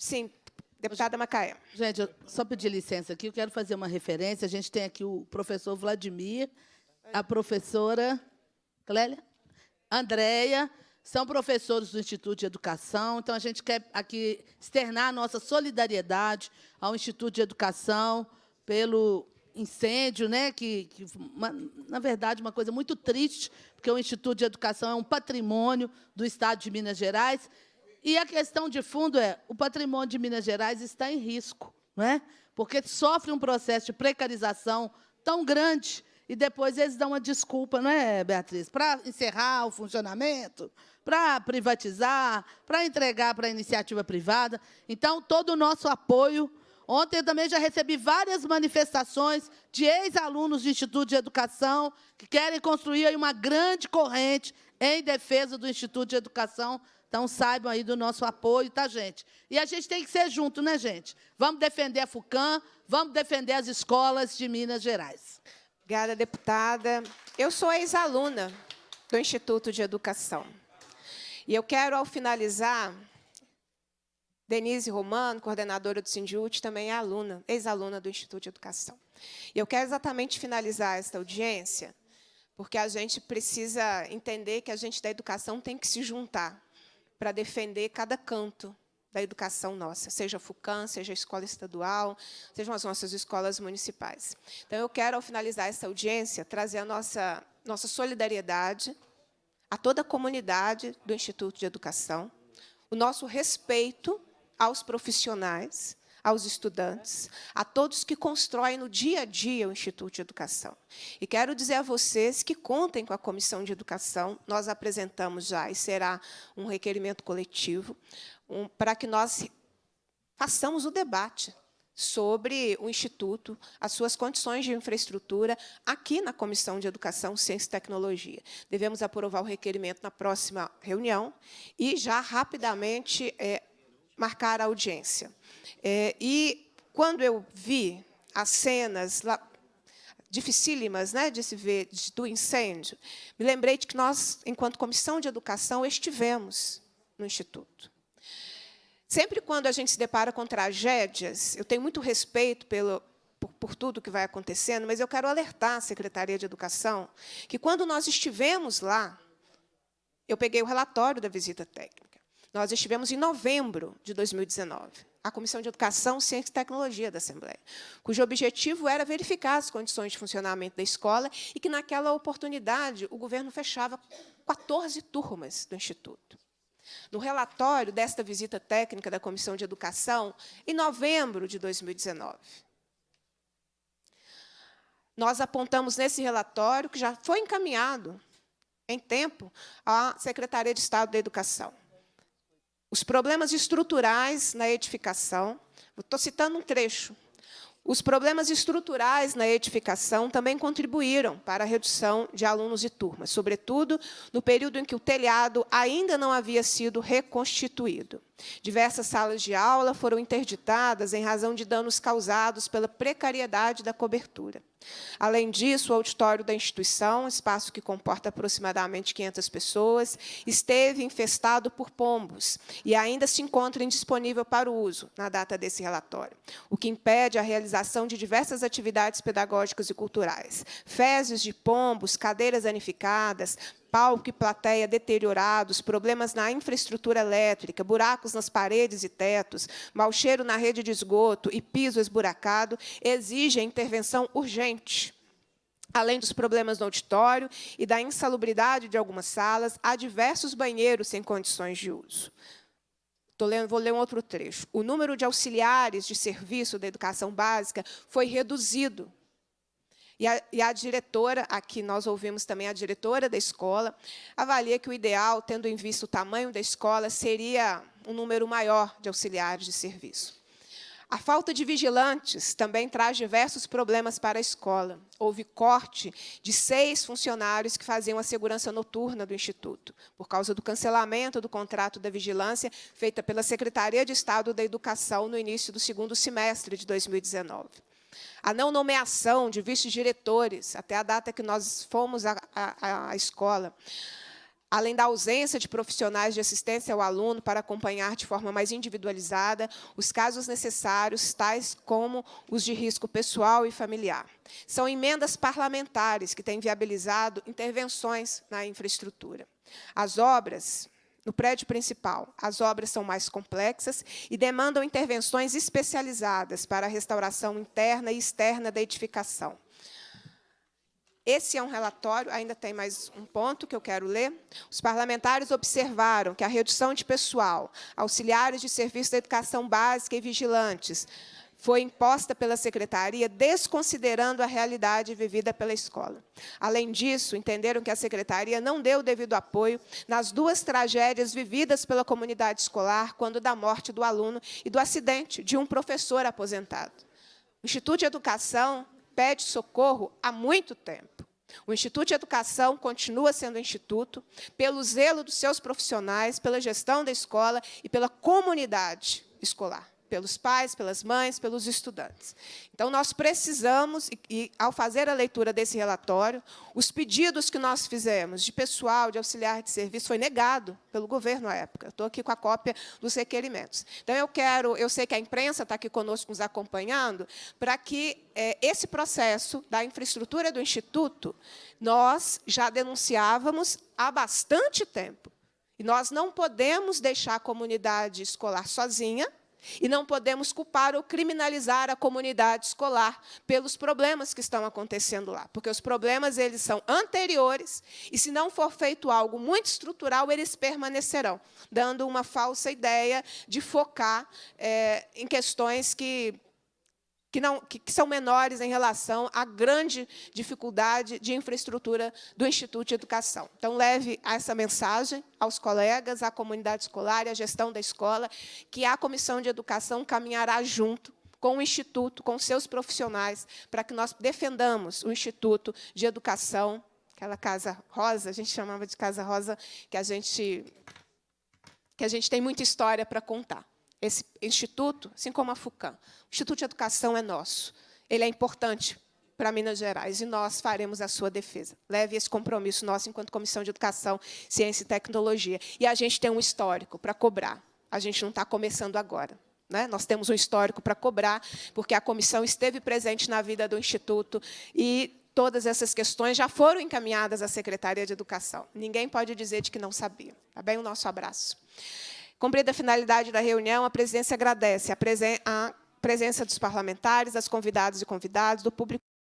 Sim, deputada Macaé. Gente, só pedir licença aqui, eu quero fazer uma referência. A gente tem aqui o professor Vladimir, a professora Clélia, Andréia, são professores do Instituto de Educação, então a gente quer aqui externar a nossa solidariedade ao Instituto de Educação pelo incêndio, né, na verdade, uma coisa muito triste, porque o Instituto de Educação é um patrimônio do Estado de Minas Gerais, e a questão de fundo é, o patrimônio de Minas Gerais está em risco, não é? Porque sofre um processo de precarização tão grande, e depois eles dão uma desculpa, não é, Beatriz, para encerrar o funcionamento, para privatizar, para entregar para a iniciativa privada. Então, todo o nosso apoio. Ontem eu também já recebi várias manifestações de ex-alunos do Instituto de Educação que querem construir aí uma grande corrente em defesa do Instituto de Educação. Então, saibam aí do nosso apoio, tá, gente? E a gente tem que ser junto, né, gente? Vamos defender a FUCAM, vamos defender as escolas de Minas Gerais. Obrigada, deputada. Eu sou ex-aluna do Instituto de Educação. E eu quero, ao finalizar, Denise Romano, coordenadora do Sindiúte, também é aluna, ex-aluna do Instituto de Educação. E eu quero exatamente finalizar esta audiência, porque a gente precisa entender que a gente da educação tem que se juntar para defender cada canto da educação nossa, seja a FUCAM, seja a escola estadual, sejam as nossas escolas municipais. Então, eu quero, ao finalizar esta audiência, trazer a nossa solidariedade a toda a comunidade do Instituto de Educação, o nosso respeito aos profissionais, aos estudantes, a todos que constroem no dia a dia o Instituto de Educação. E quero dizer a vocês que contem com a Comissão de Educação, nós apresentamos já, e será um requerimento coletivo, para que nós façamos o debate sobre o Instituto, as suas condições de infraestrutura, aqui na Comissão de Educação, Ciência e Tecnologia. Devemos aprovar o requerimento na próxima reunião e já rapidamente marcar a audiência. E, quando eu vi as cenas lá, dificílimas, né, de se ver do incêndio, me lembrei de que nós, enquanto Comissão de Educação, estivemos no Instituto. Sempre quando a gente se depara com tragédias, eu tenho muito respeito por tudo que vai acontecendo, mas eu quero alertar a Secretaria de Educação que, quando nós estivemos lá, eu peguei o relatório da visita técnica. Nós estivemos em novembro de 2019, a Comissão de Educação, Ciência e Tecnologia da Assembleia, cujo objetivo era verificar as condições de funcionamento da escola e que, naquela oportunidade, o governo fechava 14 turmas do Instituto. No relatório desta visita técnica da Comissão de Educação, em novembro de 2019, nós apontamos nesse relatório, que já foi encaminhado em tempo à Secretaria de Estado da Educação, os problemas estruturais na edificação. Estou citando um trecho. Os problemas estruturais na edificação também contribuíram para a redução de alunos e turmas, sobretudo no período em que o telhado ainda não havia sido reconstituído. Diversas salas de aula foram interditadas em razão de danos causados pela precariedade da cobertura. Além disso, o auditório da instituição, espaço que comporta aproximadamente 500 pessoas, esteve infestado por pombos e ainda se encontra indisponível para o uso na data desse relatório, o que impede a realização de diversas atividades pedagógicas e culturais. Fezes de pombos, cadeiras danificadas, palco e plateia deteriorados, problemas na infraestrutura elétrica, buracos nas paredes e tetos, mau cheiro na rede de esgoto e piso esburacado, exigem intervenção urgente. Além dos problemas no auditório e da insalubridade de algumas salas, há diversos banheiros sem condições de uso. Vou ler um outro trecho. O número de auxiliares de serviço da educação básica foi reduzido. E a diretora, aqui nós ouvimos também a diretora da escola, avalia que o ideal, tendo em vista o tamanho da escola, seria um número maior de auxiliares de serviço. A falta de vigilantes também traz diversos problemas para a escola. Houve corte de 6 funcionários que faziam a segurança noturna do Instituto, por causa do cancelamento do contrato da vigilância feita pela Secretaria de Estado da Educação no início do segundo semestre de 2019. A não nomeação de vice-diretores, até a data que nós fomos à escola. além da ausência de profissionais de assistência ao aluno para acompanhar de forma mais individualizada os casos necessários, tais como os de risco pessoal e familiar. São emendas parlamentares que têm viabilizado intervenções na infraestrutura. As obras, no prédio principal, as obras são mais complexas e demandam intervenções especializadas para a restauração interna e externa da edificação. Esse é um relatório, ainda tem mais um ponto que eu quero ler. Os parlamentares observaram que a redução de pessoal, auxiliares de serviço da educação básica e vigilantes, foi imposta pela Secretaria, desconsiderando a realidade vivida pela escola. Além disso, entenderam que a Secretaria não deu o devido apoio nas 2 tragédias vividas pela comunidade escolar, quando da morte do aluno e do acidente de um professor aposentado. O Instituto de Educação pede socorro há muito tempo. O Instituto de Educação continua sendo instituto pelo zelo dos seus profissionais, pela gestão da escola e pela comunidade escolar, pelos pais, pelas mães, pelos estudantes. Então, nós precisamos, e ao fazer a leitura desse relatório, os pedidos que nós fizemos de pessoal, de auxiliar de serviço, foi negado pelo governo à época. Estou aqui com a cópia dos requerimentos. Então, eu sei que a imprensa está aqui conosco nos acompanhando, para que esse processo da infraestrutura do Instituto, nós já denunciávamos há bastante tempo. E nós não podemos deixar a comunidade escolar sozinha, e não podemos culpar ou criminalizar a comunidade escolar pelos problemas que estão acontecendo lá, porque os problemas eles são anteriores, e, se não for feito algo muito estrutural, eles permanecerão, dando uma falsa ideia de focar em questões que são menores em relação à grande dificuldade de infraestrutura do Instituto de Educação. Então, leve essa mensagem aos colegas, à comunidade escolar e à gestão da escola, que a Comissão de Educação caminhará junto com o Instituto, com seus profissionais, para que nós defendamos o Instituto de Educação, aquela Casa Rosa, a gente chamava de Casa Rosa, que a gente tem muita história para contar. Esse instituto, assim como a FUCAM, o Instituto de Educação é nosso. Ele é importante para Minas Gerais, e nós faremos a sua defesa. Leve esse compromisso nosso enquanto Comissão de Educação, Ciência e Tecnologia. E a gente tem um histórico para cobrar. A gente não está começando agora, né? Nós temos um histórico para cobrar, porque a comissão esteve presente na vida do Instituto e todas essas questões já foram encaminhadas à Secretaria de Educação. Ninguém pode dizer de que não sabia. Tá bem? O nosso abraço. Cumprida a finalidade da reunião, a presidência agradece a presença dos parlamentares, das convidadas e convidados, do público